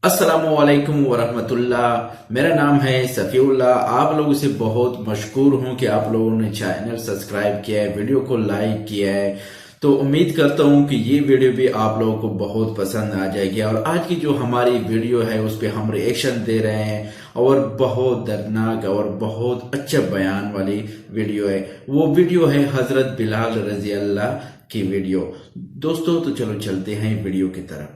अस्सलामुअलैकुम वरहमतुल्लाह। मेरा नाम है सफ़ीउल्लाह। आप लोगों से बहुत मशकूर हूँ कि आप लोगों ने चैनल सब्सक्राइब किया है, वीडियो को लाइक किया है। तो उम्मीद करता हूँ कि ये वीडियो भी आप लोगों को बहुत पसंद आ जाएगी। और आज की जो हमारी वीडियो है उस पर हम रिएक्शन दे रहे हैं और बहुत दर्दनाक और बहुत अच्छा बयान वाली वीडियो है। वो वीडियो है हजरत बिलाल रजी अल्लाह की वीडियो। दोस्तों तो चलो चलते हैं वीडियो की तरफ।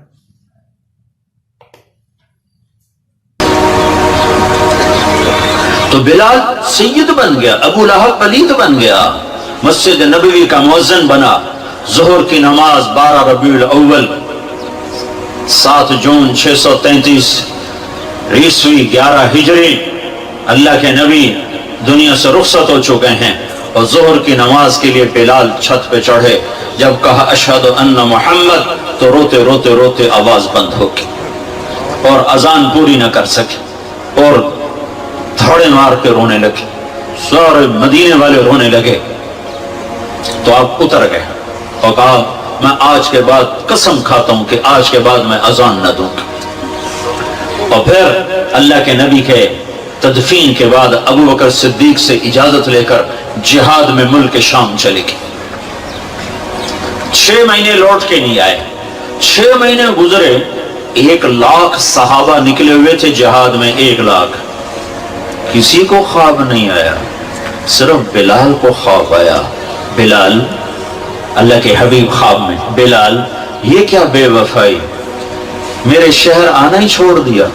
तो बिलाल सैयद बन गया, अबू लहब पलीद बन गया, मस्जिद नबवी का मुअज्जिन बना। ज़ोहर की नमाज 12 रबीउल अव्वल 7 जून 633 ईस्वी 11 हिजरी अल्लाह के नबी दुनिया से रुखसत हो चुके हैं। और ज़ोहर की नमाज के लिए बिलाल छत पे चढ़े। जब कहा अशहदु अन्ना मुहम्मद, तो रोते रोते रोते आवाज बंद हो गई और अजान पूरी न कर सके और थोड़े मार के रोने लगे। सारे मदीने वाले रोने लगे। तो आप उतर गए और कहा मैं आज के बाद कसम खाता हूं कि आज के बाद मैं अजान न दूंगा। और फिर अल्लाह के नबी के तदफीन के बाद अबू बकर सिद्दीक से इजाजत लेकर जिहाद में मुल्क शाम चले गए। 6 महीने लौट के नहीं आए। 6 महीने गुजरे, 1 लाख सहाबा निकले हुए थे जिहाद में। 1 लाख, किसी को ख्वाब नहीं आया, सिर्फ बिलाल को ख्वाब आया। बिलाल, अल्लाह के हबीब ख्वाब में, बिलाल ये क्या बेवफाई, मेरे शहर आना ही छोड़ दिया।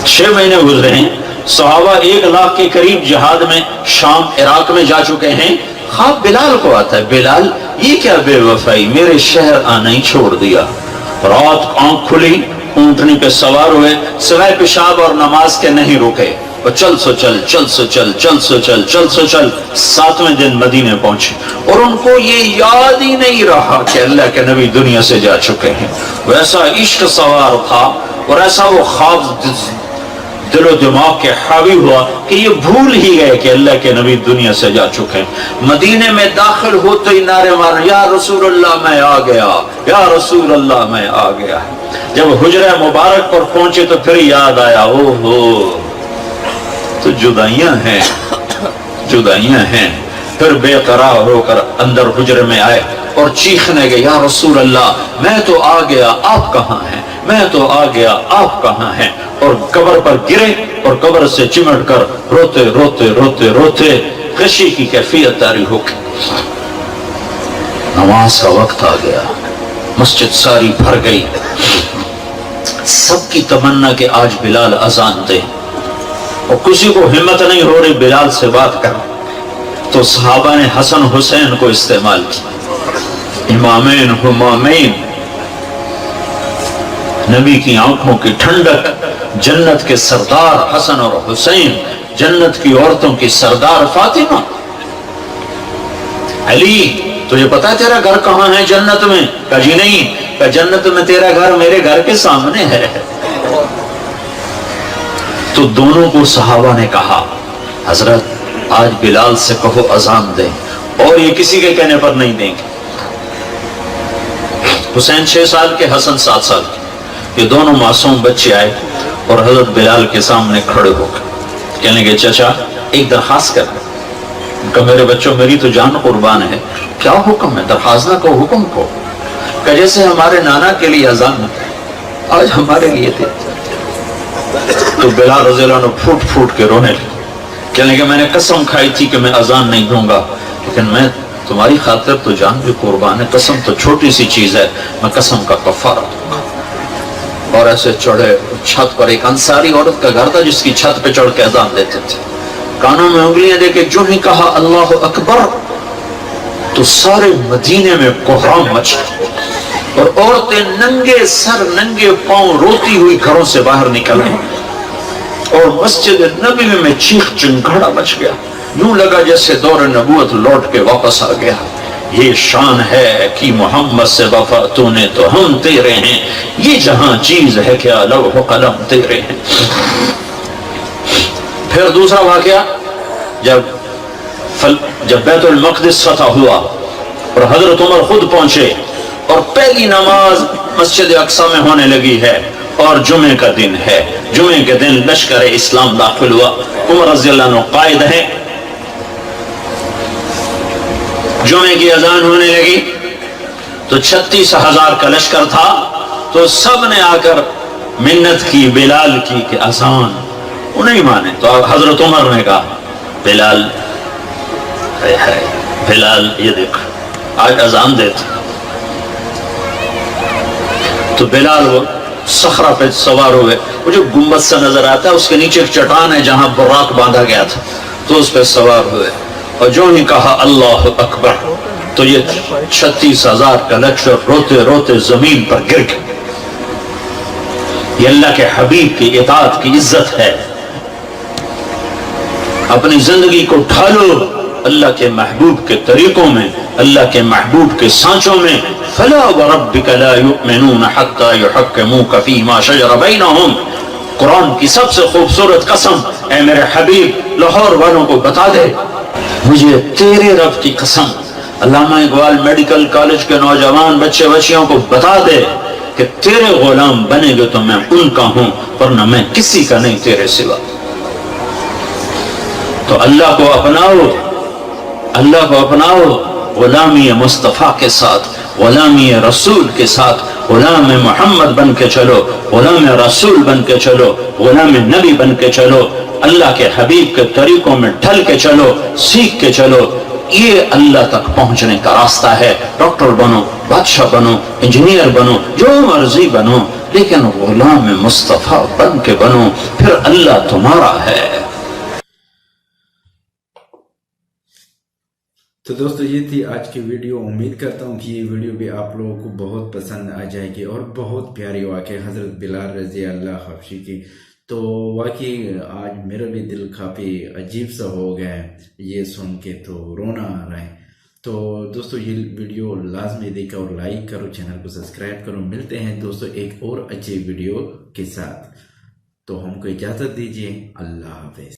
6 महीने गुजरे हैं, सहाबा 1 लाख के करीब जिहाद में शाम इराक में जा चुके हैं। ख्वाब बिलाल को आता है, बिलाल ये क्या बेवफाई, मेरे शहर आना ही छोड़ दिया। रात आंख खुली, ऊंटनी पे सवार हुए, सिवाय पेशाब और नमाज के नहीं रुके। और चल सो चल, चल सो चल, चल सो चल, चल सो चल। 7वें दिन मदीने पहुंचे और उनको ये याद ही नहीं रहा कि अल्लाह के नबी दुनिया से जा चुके हैं। वैसा इश्क सवार था और ऐसा वो ख्वाब दिलो दिमाग के हावी हुआ कि ये भूल ही गए कि अल्लाह के नबी दुनिया से जा चुके हैं। मदीने में दाखिल होते ही नारे मार, या रसूल अल्लाह मैं आ गया, या रसूल अल्लाह मैं आ गया। जब हुजरा मुबारक पर पहुंचे तो फिर याद आया, ओहो तो जुदाइयां हैं, जुदाइयां हैं। फिर बेकरार होकर अंदर हुजरे में आए और चीखने गए, या रसूल अल्लाह मैं तो आ गया, आप कहाँ हैं, मैं तो आ गया, आप कहाँ हैं। और कब्र पर गिरे और कब्र से चिमट कर रोते रोते रोते रोते खुशी की कैफियत तारी हो गई। नमाज का वक्त आ गया, मस्जिद सारी भर गई। सबकी तमन्ना कि आज बिलाल अजान दे और किसी को हिम्मत नहीं हो रही बिलाल से बात कर। तो सहाबा ने हसन हुसैन को इस्तेमाल किया, इमामैन हुमामैन, नबी की आंखों की ठंडक, जन्नत के सरदार हसन और हुसैन, जन्नत की औरतों की सरदार फातिमा। अली तुझे पता है तेरा घर कहां है जन्नत में? कहा जी नहीं। कहा जन्नत में तेरा घर मेरे घर के सामने है। तो दोनों को सहाबा ने कहा, हजरत आज बिलाल से कहो अजान दे, और ये किसी के कहने पर नहीं देंगे। हुसैन 6 साल के, हसन 7 साल के, ये दोनों मासूम बच्चे आए और हजरत बिलाल के सामने खड़े हो गए। कहने के चाचा एक दरखास्त कर। उनका मेरे बच्चों मेरी तो जान कुर्बान है, क्या हुक्म है? दरखास्त ना को हुक्म को। कहा जैसे हमारे नाना के लिए अजान आज हमारे लिए थे। तो बिलाल रज़ी अल्लाह अन्हु फूट फूट के रोने लगे। कहने के मैंने कसम खाई थी कि मैं अजान नहीं दूंगा, लेकिन मैं तुम्हारी खातिर तो जान भी कुर्बान है, कसम तो छोटी सी चीज है, मैं कसम का कफारा दूंगा। और ऐसे चढ़े छत पर। एक अंसारी औरत का घर था जिसकी छत पे चढ़ के अजान देते थे। कानों में उंगलियां देके जो ही कहा अल्लाह अकबर, तो सारे मदीने में कोहराम मच गया और औरतें नंगे सर नंगे पांव रोती हुई घरों से बाहर निकल गई और मस्जिद नबी में चीख चिंगाड़ा मच गया। यूं लगा जैसे दौर नबूवत लौट के वापस आ गया। ये शान है कि मोहम्मद से वफा तूने तो हम तेरे हैं, ये जहां चीज है क्या लौह कलम तेरे हैं। फिर दूसरा वाकया, जब बैतुल मक़दिस फतह हुआ और हजरत उमर खुद पहुंचे اور پہلی نماز مسجد اقصی میں ہونے لگی ہے اور جمعے کا دن ہے. جمعے کے دن لشکر اسلام داخل ہوا. عمر رضی اللہ عنہ قائد ہے. جمعے کی اذان ہونے لگی تو 36,000 کا لشکر تھا. تو سب نے آ کر منت کی بلال کی کہ اذان. وہ نہیں مانے تو حضرت عمر نے کہا بلال بلال یہ دیکھ آج اذان دیتے. تو بلال وہ صخرہ پہ سوار ہوئے. وہ جو گنبد سا نظر آتا ہے اس کے نیچے ایک چٹان ہے جہاں براق باندھا گیا تھا, تو اس پہ سوار ہوئے اور جو ہی کہا اللہ اکبر تو یہ 36,000 کا لشکر روتے روتے زمین پر گر گئے. یہ اللہ کے حبیب کی اطاعت کی عزت ہے. اپنی زندگی کو ڈھالو اللہ کے محبوب کے طریقوں میں, اللہ کے محبوب کے سانچوں میں. فلا وربک لا یؤمنون حتی یحکموک فیما شجر بینہم. قرآن کی سب سے خوبصورت قسم, اے میرے حبیب لاہور والوں کو بتا دے مجھے تیرے رب کی قسم. علامہ اقبال میڈیکل کالج کے نوجوان بچے بچیوں کو بتا دے کہ تیرے غلام بنے گے تو میں ان کا ہوں ورنہ میں کسی کا نہیں تیرے سوا. تو اللہ کو اپناؤ, اللہ کو اپناؤ. غلامی مصطفیٰ کے ساتھ, غلامی رسول کے ساتھ, غلام محمد بن کے چلو, غلام رسول بن کے چلو, غلام نبی بن کے چلو. اللہ کے حبیب کے طریقوں میں ڈھل کے چلو, سیکھ کے چلو. یہ اللہ تک پہنچنے کا راستہ ہے. ڈاکٹر بنو, بادشاہ بنو, انجینئر بنو, جو مرضی بنو, لیکن غلام مصطفیٰ بن کے بنو, پھر اللہ تمہارا ہے. تو دوستو یہ تھی آج کی ویڈیو. امید کرتا ہوں کہ یہ ویڈیو بھی آپ لوگوں کو بہت پسند آ جائے گی اور بہت پیاری واقعی حضرت بلال رضی اللہ حبشی کی. تو واقعی آج میرا بھی دل کافی عجیب سا ہو گیا ہے یہ سن کے, تو رونا آ رہا ہے. تو دوستو یہ ویڈیو لازمی دیکھو اور لائک کرو, چینل کو سبسکرائب کرو. ملتے ہیں دوستو ایک اور اچھی ویڈیو کے ساتھ. تو ہم کو اجازت دیجیے. اللہ حافظ.